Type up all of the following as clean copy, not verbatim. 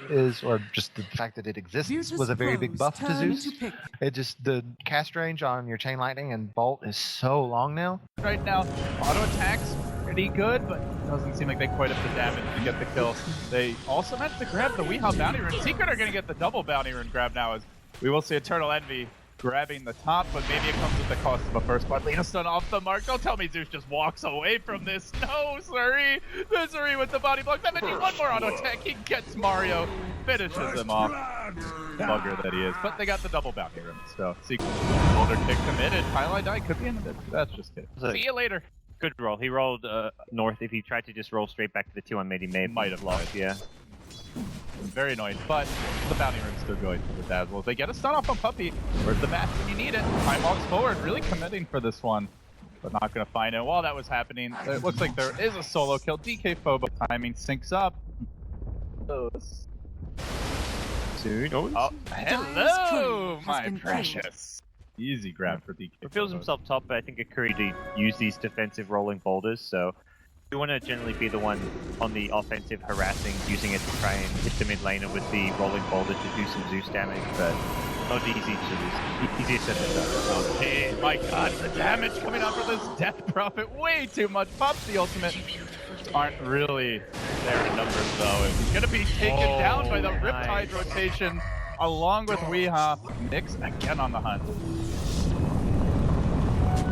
is, or just the fact that it exists, was a very big buff to Zeus. It just, the cast range on your Chain Lightning and Bolt is so long now. Right now, auto attacks pretty good, but it doesn't seem like they quite have the damage to get the kill. They also managed to grab the Weehaw bounty rune. Secret are going to get the double bounty rune grab now, as we will see EternalEnvy grabbing the top, but maybe it comes at the cost of a first blood. Lena stun off the mark. Don't tell me Zeus just walks away from this. No, Suri! Misery with the body block. That means one more auto attack. He gets Mario, finishes him off. Bugger that he is. But they got the double bounty room, so Secret shoulder kick committed. pieliedie could be in the mid. That's just kidding. See you later. Good roll. He rolled north. If he tried to just roll straight back to the 2-1 mid, he might have lost. Yeah. Very annoying, but the bounty room's still going for the Dazzle. They get a stun off on Puppey. Where's the match when you need it? Time walks forward, really committing for this one, but not going to find it. While that was happening, it looks like there is a solo kill. dkphobos timing syncs up. Dude. Oh, hello, my precious. Easy grab for DK. He feels himself top, but I think Akuri to use these defensive rolling boulders, so we want to generally be the one on the offensive harassing, using it to try and hit the mid laner with the rolling boulder to do some Zeus damage, but not easy to lose. Easier said than done. Okay, my god, the damage coming out for this Death Prophet, way too much. Pops the ultimate. Aren't really there in numbers though. He's gonna be taken down by the Riptide rotation along with Weehaw. Nyx again on the hunt.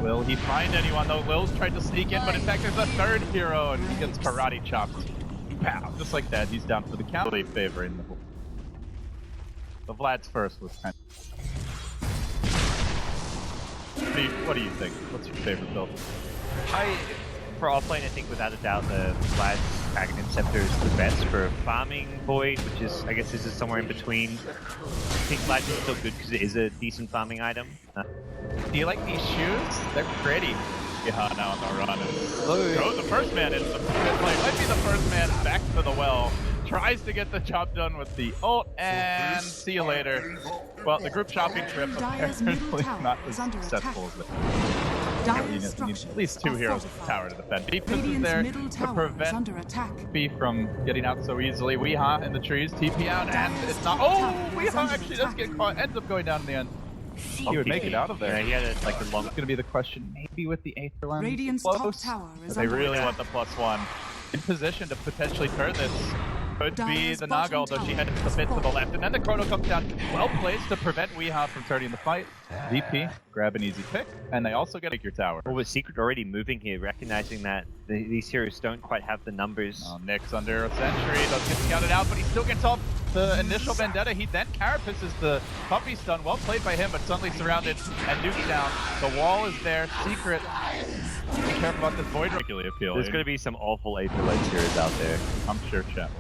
Will he find anyone though? Lil's tried to sneak in, but in fact there's a third hero and he gets karate chopped. Pow! Just like that, he's down for the count. Really favoring the whole. The Vlad's first was kind of... What do you think? What's your favorite build? For offlane, I think without a doubt the Vlad's Dragon Scepter is the best for farming Void, which is, I guess, this is somewhere in between. I think Vlad's is still good because it is a decent farming item. Do you like these shoes? They're pretty. Yeah, now on the run. Throws the first man into the play. Might be the first man back to the well. Tries to get the job done with the ult, and see you later. Well, the group shopping trip apparently not as successful as it. You need at least two heroes at the tower to defend. Defense is there to prevent Puppey from getting out so easily. Weehaw in the trees, TP out, and it's not. Oh, Weehaw actually does get caught. Ends up going down in the end. He would make it out of there. Yeah, he had it like a long. It's going to be the question, maybe with the Aether Lens. Radiant's top tower is they really want the +1 in position to potentially turn this. Could be the Naga, although she headed a bit to the left. And then the Chrono comes down, well placed to prevent Weehaw from turning the fight. VP, grab an easy pick, and they also get your tower. Well, with Secret already moving here, recognizing that these heroes don't quite have the numbers. Nyx under a sentry, does get scouted out, but he still gets off the initial vendetta. He then carapaces the Puppey stun, well played by him, but suddenly surrounded and nuked down. The wall is there, Secret. Be careful about this Void, particularly appealing. There's going to be some awful Aether Lens heroes out there. I'm sure, chat.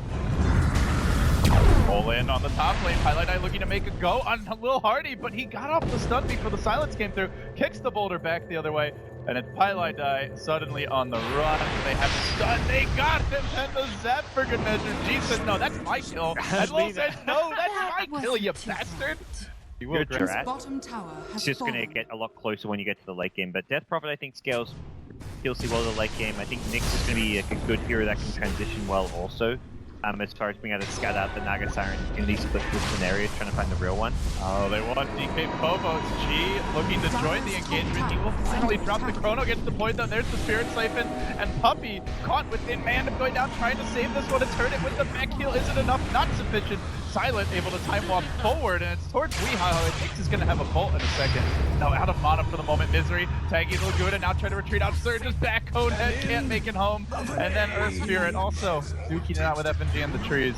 Roll in on the top lane. pieliedie looking to make a go on Lil Hardy, but he got off the stun before the silence came through. Kicks the boulder back the other way, and it's pieliedie suddenly on the run. They have stun. They got him, and the zap for good measure. G says, no, that's my kill. And Lil says, no, that's my kill, you bastard. You will bottom tower has it's just going to get a lot closer when you get to the late game, but Death Prophet I think scales ridiculously well the late game. I think Nyx is going to be a good hero that can transition well also. As far as being able to scout out the Naga Siren in these split scenarios, trying to find the real one. Oh, they want dkphobos. G looking to join the engagement. He will finally drop the Chrono, gets deployed though. There's the Spirit Siphon, and Puppey caught within man going down, trying to save this one. It's hurt it with the mech heal. Is it enough? Not sufficient. Silent able to time walk forward, and it's towards Weehaw. I think he's going to have a bolt in a second. No, out of mana for the moment. Misery tagging Laguna, now trying to retreat out. Surge's back, Conehead can't make it home. And then Earth Spirit also duking it out with FNG in the trees.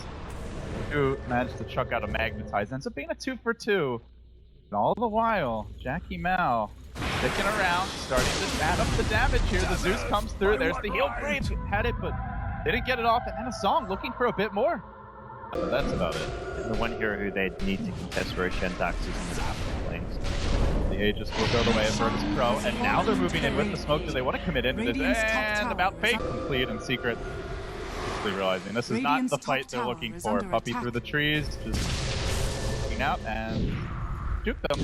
Who managed to chuck out a Magnetize. Ends up being a 2 for 2. And all the while, Jackie Mao sticking around, starting to add up the damage here. The Zeus comes through. There's the heal grave. Had it, but they didn't get it off. And then a song looking for a bit more. So that's about it. And the one hero who they need to contest Roshan Dax is in the top lanes. The Aegis will go the way of Virtus.pro, and now they're moving in with the smoke. Do they want to commit into this? And about fake complete in Secret. Quickly realizing this is not the fight they're looking for. Puppey through the trees, just looking out and juke them.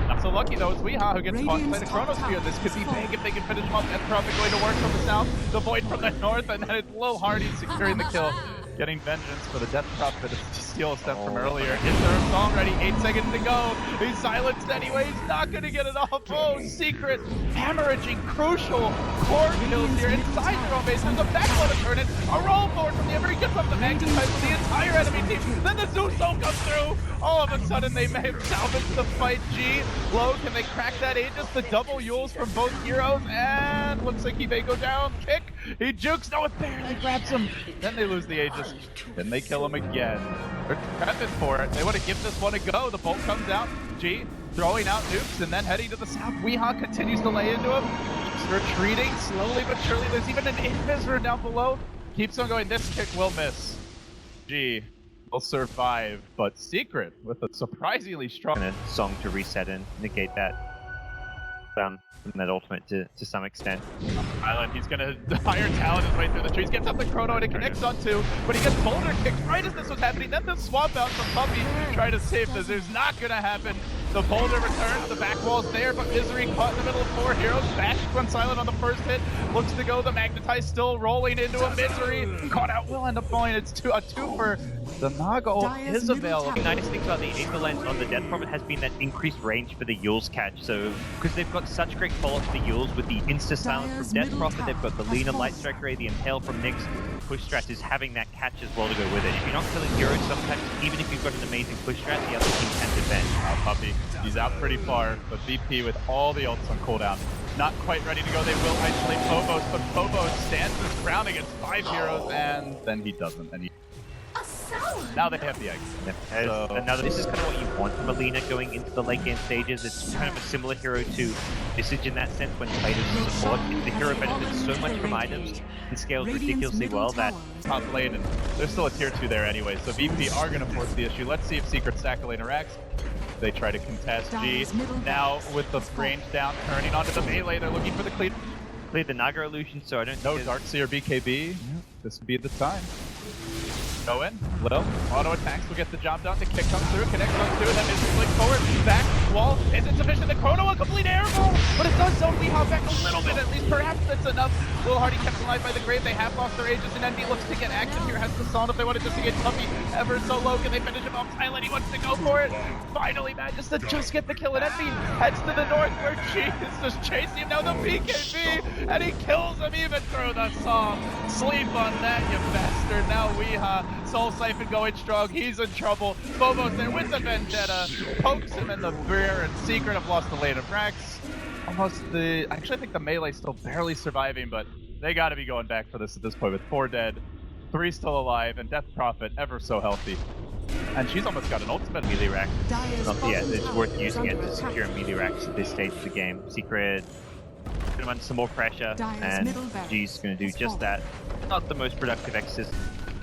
Not so lucky though, it's Weehaw who gets caught by the Chrono Spear. This could be big if they can finish him off. Death Prophet going to work from the south, the Void from the north, and then it's Lil Hardy securing the kill. getting vengeance for the Death Prophet to steal a step from earlier. Is there a song ready? 8 seconds to go. He's silenced anyway. He's not going to get it off. Oh, Secret hemorrhaging crucial core kills here inside their own base. There's a backbone to turn it. A roll forward from the Ember. He gets up the magnetize for the entire enemy team. Then the Zeus Zone comes through. All of a sudden, they may have salvaged the fight. G, low, can they crack that Aegis? The double Yules from both heroes, and looks like he may go down. Kick, he jukes, no, it barely grabs him. Then they lose the Aegis, then they kill him again. They're prepping for it. They want to give this one a go. The bolt comes out. G throwing out nukes and then heading to the south. Weehaw continues to lay into him. Keeps retreating slowly but surely. There's even an invisor down below. Keeps on going. This kick will miss. G will survive, but Secret with a surprisingly strong song to reset and negate that ultimate to some extent. Island, he's gonna hire talent his way through the trees, gets up the chrono and it connects on two, but he gets boulder kicked right as this was happening. Then the swap out from Puppey try to save this. There's not gonna happen. The boulder returns, the back wall's there, but Misery caught in the middle of 4 heroes. Bash went silent on the first hit, looks to go. The Magnetize still rolling into a Misery. Caught out, will end up going. It's a two-fer. The Naga is available. The nice thing about the Aether Lens on the Death Prophet has been that increased range for the Yules catch. So, because they've got such great follow-up for the Yules with the insta-silence from Death Prophet, they've got the Lina Light Strike Ray, the Impale from Nyx. Push strat is having that catch as well to go with it. If you're not killing heroes sometimes, even if you've got an amazing push strat, the other team can defend. Puppey, he's out pretty far, but VP with all the ults on cooldown. Not quite ready to go. They will isolate Phobos, but Phobos stands his ground against 5 heroes, and then he doesn't. And now they have the eggs. So, this is kind of what you want from Alina going into the late game stages. It's kind of a similar hero to Visage in that sense when played as a support. The hero benefits so much from items and scales ridiculously well that top lane, and there's still a tier 2 there anyway, so VP are going to force the issue. Let's see if Secret Sackle interacts. They try to contest G. Now with the range down, turning onto the melee, they're looking for the clean. Played the Naga illusion, so I don't know. Darkseer BKB. This would be the time. Go in, Lil, auto attacks will get the job done. The kick comes through, connects on two, and then is flick forward, back, wall, isn't sufficient. The chrono, a complete airball, but it does zone Weehaw back a little bit, at least perhaps that's enough. Lil Hardy kept alive by the grave, they have lost their Aegis, and Envy looks to get active here, has the Song if they wanted just to get Puppey ever so low. Can they finish him off? Silent, he wants to go for it. Finally manages to just get the kill, and Envy heads to the north where G is just chasing him. Now the BKB, and he kills him even through the Song. Sleep on that, you bastard. Now Weehaw. Soul Siphon going strong, he's in trouble. Phobos there with the Vendetta, pokes him in the rear, and Secret have lost the lane of Rex. Actually I think the melee's still barely surviving, but they gotta be going back for this at this point with 4 dead, 3 still alive, and Death Prophet ever so healthy. And she's almost got an ultimate melee rack. Yeah, it's worth using it to secure melee racks at this stage of the game. Secret gonna run some more pressure, and G's gonna do just that. Not the most productive exercise.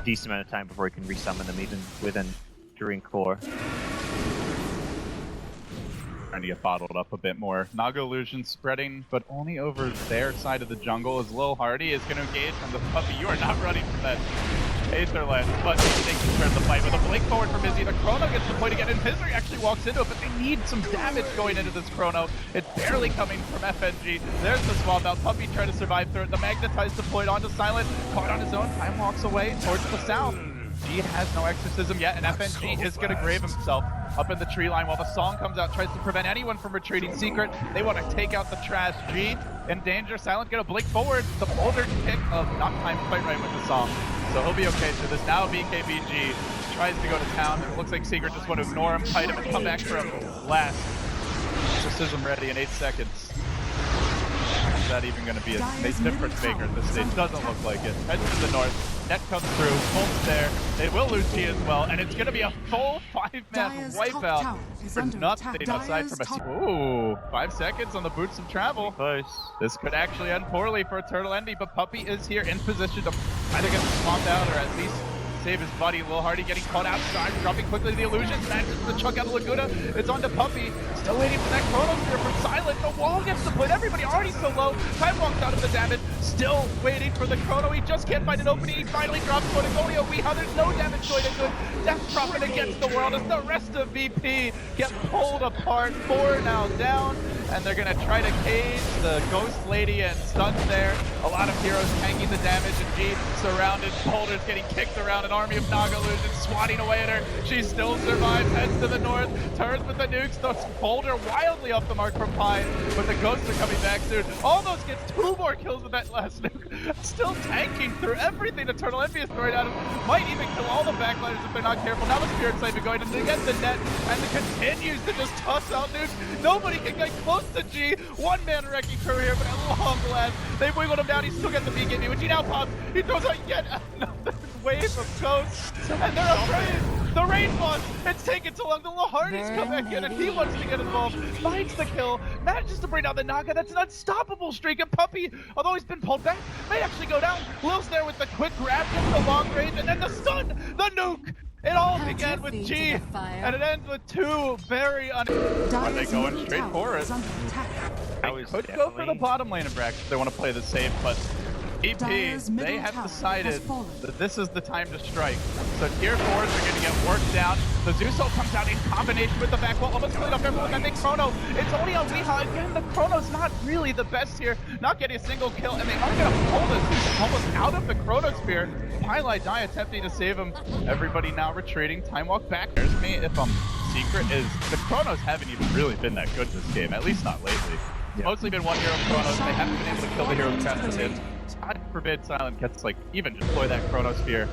Decent amount of time before he can resummon them even with an Enduring Core. Trying to get bottled up a bit more. Naga illusion spreading, but only over their side of the jungle as Lil Hardy is going to engage on the Puppey. You are not running from that Aether Lens, but they can turn the fight with a blink forward from Izzy. The chrono gets the point again, and Misery actually walks into it, but they need some damage going into this chrono. It's barely coming from FNG. There's the swap out. Puppey trying to survive through it. The Magnetize deployed onto Silent, caught on his own. Time walks away towards the south. G has no exorcism yet, and FNG is going to grave himself up in the tree line while the Song comes out, tries to prevent anyone from retreating. Secret, they want to take out the trash. G in danger. Silent gonna blink forward. The boulder kick of not timed quite right with the Song, so he'll be okay through this. Now BKBG tries to go to town, and it looks like Secret just want to ignore him, kite him, and come back for him last. Exorcism ready in 8 seconds. Is that even going to be a difference maker at this stage? Doesn't look like it. Heads to the north. Net comes through. Bolt's there. They will lose G as well, and it's going to be a full 5-man wipeout for nothing aside from a... Ooh, 5 seconds on the boots of travel. Close. This could actually end poorly for EternalEnvy, but Puppey is here in position to either get swamped out or at least save his buddy. Lil Hardy getting caught outside, dropping quickly the illusions, manages to chuck out Laguna. It's on to Puppey, still waiting for that chronosphere from Silent. The wall gets the put, everybody already so low. Time walks out of the damage, still waiting for the chrono. He just can't find an opening. He finally drops Patagonia. Weehaw, there's no damage going into it. Death Prophet against the world as the rest of VP get pulled apart. 4 now down, and they're gonna try to cage the Ghost Lady and stuns there. A lot of heroes tanking the damage, and G surrounded. Boulder's getting kicked around, an army of Naga illusions swatting away at her. She still survives, heads to the north, turns with the nukes, throws Boulder wildly off the mark from Pine, but the Ghosts are coming back soon. Almost gets 2 more kills with that last nuke. Still tanking through everything EternalEnvy is throwing at him. Might even kill all the backliners if they're not careful. Now the Spirit Slave is going to get the net, and it continues to just toss out nukes. Nobody can get close to G. One man wrecking crew here, but at long last, they wiggled him down. He still got the BKB, which he now pops. He throws out yet another wave of ghosts, and they're afraid. The Rain Boss, it's taken too long. The Lahardi's come back in, and he wants to get involved. Finds the kill, manages to bring down the Naga. That's an unstoppable streak. And Puppey, although he's been pulled back, may actually go down. Lil's there with the quick grab, gets the long range, and then the stun, the nuke. It all began with G, and it ends with 2 very Are they going straight for it? They could go for the bottom lane of Brax if they want to play the safe, but EP, they have decided that this is the time to strike. So tier 4s are going to get worked down. The Zeus ult comes out in combination with the back wall, almost killing off everyone. That big Chrono, it's only on Weeha. Again, the Chrono's not really the best here, not getting a single kill, and they are going to pull this almost out of the Chronosphere. pieliedie attempting to save him. Everybody now retreating. Time walk back. There's me if Secret is the Chronos haven't even really been that good this game, at least not lately. It's mostly been one hero Chronos. They haven't been able to kill the heroes fast in. God forbid Silent gets even deploy that Chronosphere.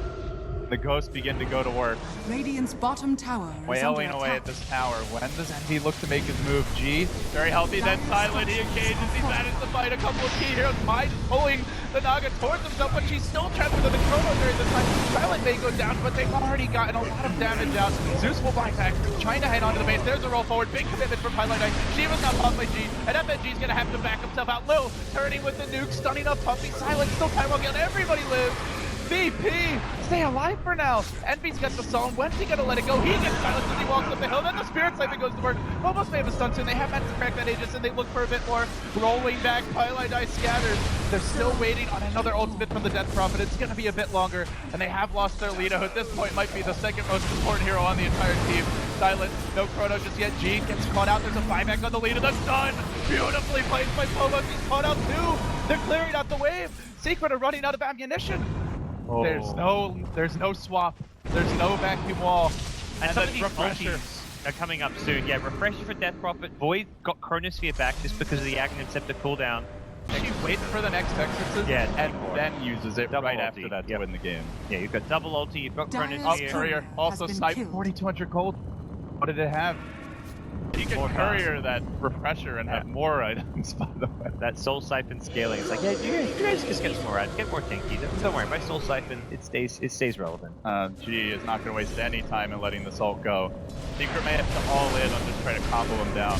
The Ghosts begin to go to work. Radiant's bottom tower is wailing away at this tower. When does Envy look to make his move? G, very healthy, then Silent, he engages, he managed to fight a couple of key heroes. Mine pulling the Naga towards himself, but she's still trapped within the Chrono during this time. Silent may go down, but they've already gotten a lot of damage out. Zeus will buy back, trying to head onto the base. There's a roll forward, big commitment from pieliedie. She was not popped by G, and FNG's gonna have to back himself out. Lil turning with the nuke, stunning up Puppey. Silent still time walking, everybody lives. VP, stay alive for now. Envy's got the song. When's he gonna let it go? He gets silenced as he walks up the hill. Then the Spirit Slave goes to work. Phobos may have a stun soon. They have managed to crack that Aegis, and they look for a bit more. Rolling back, pieliedie scatters. They're still waiting on another ultimate from the Death Prophet. It's gonna be a bit longer, and they have lost their lead, who at this point might be the second most important hero on the entire team. Silent, no Chrono just yet. G gets caught out. There's a buyback on the lead of the stun. Beautifully played by Phobos. He's caught out too. They're clearing out the wave. Secret are running out of ammunition. Oh. There's no swap. There's no vacuum wall. And some of these ultis are coming up soon. Yeah, Refresher for Death Prophet. Void got Chronosphere back just because of the Aghanim Scepter cooldown. She waits for the next Exorcism and then uses it double right ulti after that to win the game. Yeah, you've got double ulti, you've got Chronosphere. Courier also sniped 4,200 gold. What did it have? He can courier that Refresher and have more items, by the way. That Soul Siphon scaling, it's like, yeah, you guys just get some more items, get more tanky. Don't worry, my Soul Siphon, it stays relevant. G is not going to waste any time in letting this ult go. Secret may have to all in on just trying to combo him down.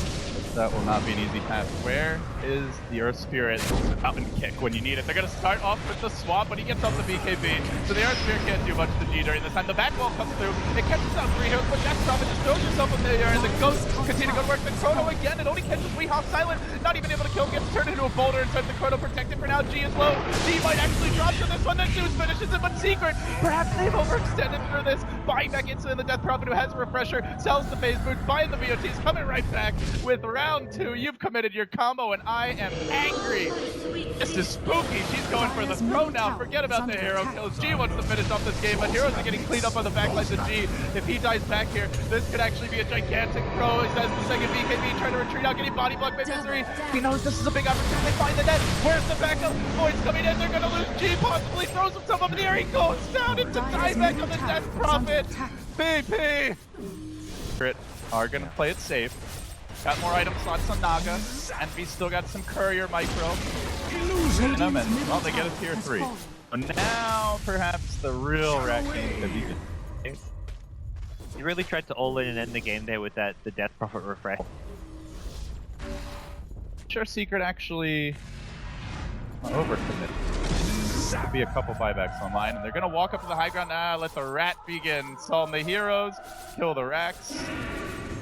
That will not be an easy task. Where is the Earth Spirit mountain kick when you need it? They're going to start off with the swap, but he gets off the BKB. So the Earth Spirit can't do much to G during this time. The back wall comes through. It catches out 3 heroes, but Death Prophet just throws yourself in the air, and the Ghosts continue to go to work. The Chrono again, it only catches Weeha. Silent, not even able to kill, gets turned into a boulder and sends the Chrono protected for now. G is low. G might actually drop to this one, then Zeus finishes it, but Secret, perhaps they've overextended for this. Buying back into the Death Prophet, who has a Refresher, sells the phase boot, buying the BOTs, coming right back with round 2. You've committed your combo, and I am angry. This is spooky. She's going for the throw now. Forget about the hero kills. G wants to finish off this game, but heroes are getting cleaned up on the backlines of G. If he dies back here, this could actually be a gigantic throw. He says the second BKB trying to retreat out, getting body blocked by Misery. He knows this is a big opportunity. They find the net. Where's the backup? Void's coming in. They're going to lose. G possibly throws himself up in the air. He goes down into dieback on the Death Prophet. BP are going to play it safe. Got more item slots on Naga. Envy still got some courier micro. Them and, well, they get a tier 3. But now, perhaps, the real wrecking could be. You really tried to all in and end the game there with the Death Prophet refresh. Sure, Secret actually overcommitted. There'll be a couple buybacks online, and they're gonna walk up to the high ground. Let the rat begin. Solve the heroes, kill the racks.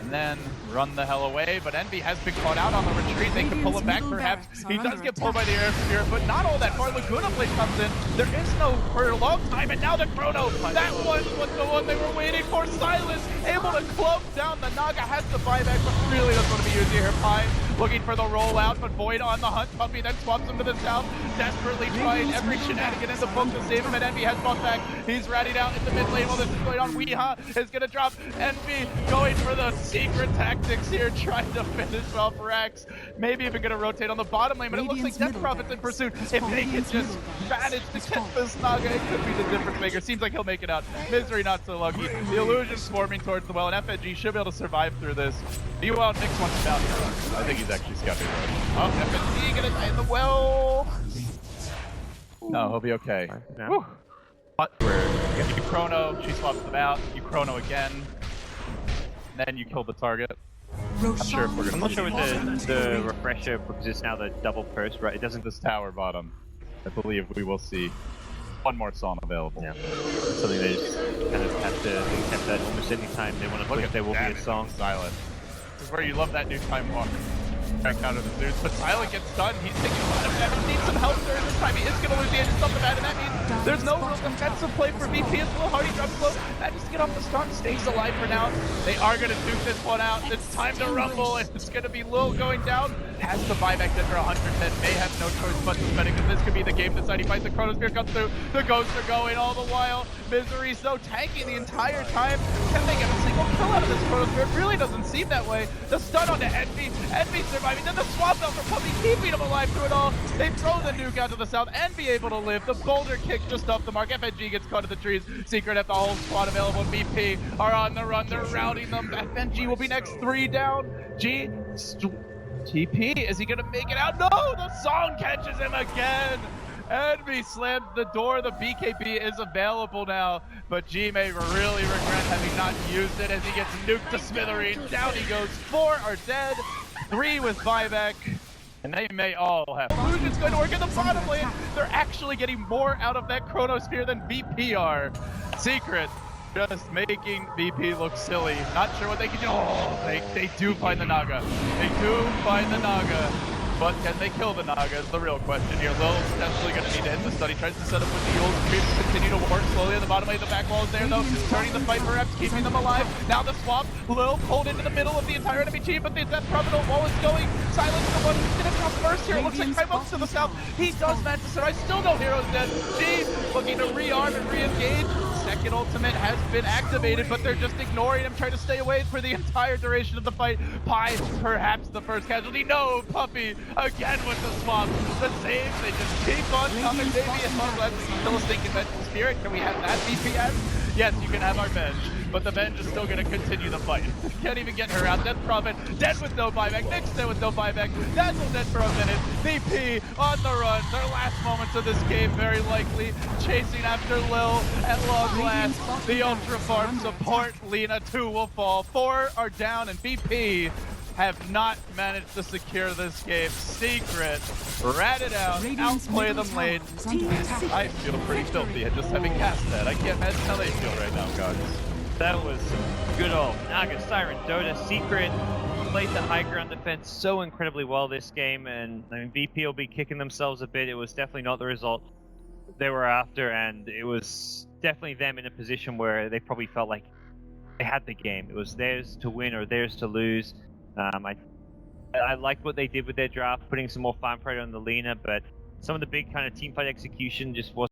And and then run the hell away. But Envy has been caught out on the retreat. They can pull him back perhaps. He does get pulled by the Air Spirit, but not all that far. Laguna Blade comes in. There is no for a long time, and now the Chrono. That one was the one they were waiting for. Silence, able to cloak down. The Naga has the buyback, but really doesn't want to be using her Pie. Looking for the rollout, but Void on the hunt. Puppey then swaps him to the south. Desperately trying every shenanigan in the book to save him, and Envy has fought back. He's ratted out in the mid lane while this is going on. Weeha is going to drop. Envy going for the secret tactics here, trying to finish off Rax. Maybe even going to rotate on the bottom lane, but it looks like Death Prophet's in pursuit. If they can just manage to get this Naga, it could be the difference maker. Seems like he'll make it out. Misery not so lucky. The illusion swarming towards the well, and FNG should be able to survive through this. Meanwhile, Nick's wants down here. I think he's actually scouting. Oh, FNG gonna die in the well. No, he'll be okay. No. But you Chrono, she swaps them out. You Chrono again. Then you kill the target. I'm sure if we're gonna. I'm not sure with the refresher because it's now the double burst, right? It doesn't. This tower bottom. I believe we will see one more song available. Yeah. Something they just kind of have to accept that almost any time they want to push, there will be a song. Silent. This is where you love that new time walk. Back out of the dudes, but Silent gets stunned. He's taking a lot of damage. Needs some help during this time. He is going to lose the edge of something bad, and that means there's no real defensive play for VP. It's a little hard. He drops low. Manages to get off the start. Stays alive for now. They are going to duke this one out. It's time to rumble, and it's going to be Lil going down. Has to buy back for 110. May have no choice but to spend it, because this could be the game deciding fight. The Chronosphere comes through. The ghosts are going all the while. Misery so tanky the entire time. Can they get a single kill out of this Chronosphere? It really doesn't seem that way. The stun onto Envy. Envy surviving. Then the swap out for Puppey, keeping him alive through it all. They throw the nuke out to the south and be able to live. The boulder kick just off the mark. FNG gets caught in the trees. Secret at the whole squad available. BP are on the run. They're routing them. FNG will be next. 3 down. TP, is he gonna make it out? No, the song catches him again. Envy slammed the door. The BKB is available now, but G may really regret having not used it as he gets nuked to smithereens. Down he goes. 4 are dead. 3 with buyback, and they may all have. Illusion's going to work in the bottom lane. They're actually getting more out of that Chronosphere than VP are. Secret just making VP look silly. Not sure what they can do. Oh, they do find the Naga. They do find the Naga. But can they kill the Naga is the real question here. Lil's definitely going to need to hit the study. Tries to set up with the Eels. Creeps continue to work slowly on the bottom lane. The back wall is there though. Turning the fight perhaps, keeping them alive. Now the swap. Lil pulled into the middle of the entire enemy team, but the Death Prophet wall is going. Silence the one who's going to come first here. It looks like Time Ups to the south. He does manage to survive. Still no heroes dead. G looking to rearm and re-engage. Second ultimate has been activated, but they're just ignoring him, trying to stay away for the entire duration of the fight. Pie, perhaps the first casualty. No, Puppey, again with the swap. The saves, they just keep on coming, baby. And let's kill a stinking vengeful spirit. Can we have that VPN? Yes, you can have our Venge, but the Venge is still going to continue the fight. Can't even get her out. Death Prophet, dead with no buyback. Nick's dead with no buyback. Dazzle dead for a minute. VP on the run. Their last moments of this game, very likely. Chasing after Lil at long last. The Ultra Farm support. Lina 2 will fall. 4 are down, and VP have not managed to secure this game. Secret, rat it out, outplay them late. I feel pretty filthy at just having cast that. I can't imagine how they feel right now, guys. That was good old Naga Siren Dota. Secret played the high ground defense so incredibly well this game, and I mean, VP will be kicking themselves a bit. It was definitely not the result they were after, and it was definitely them in a position where they probably felt like they had the game. It was theirs to win or theirs to lose. I liked what they did with their draft, putting some more farm pressure on the Lina, but some of the big kind of team fight execution just wasn't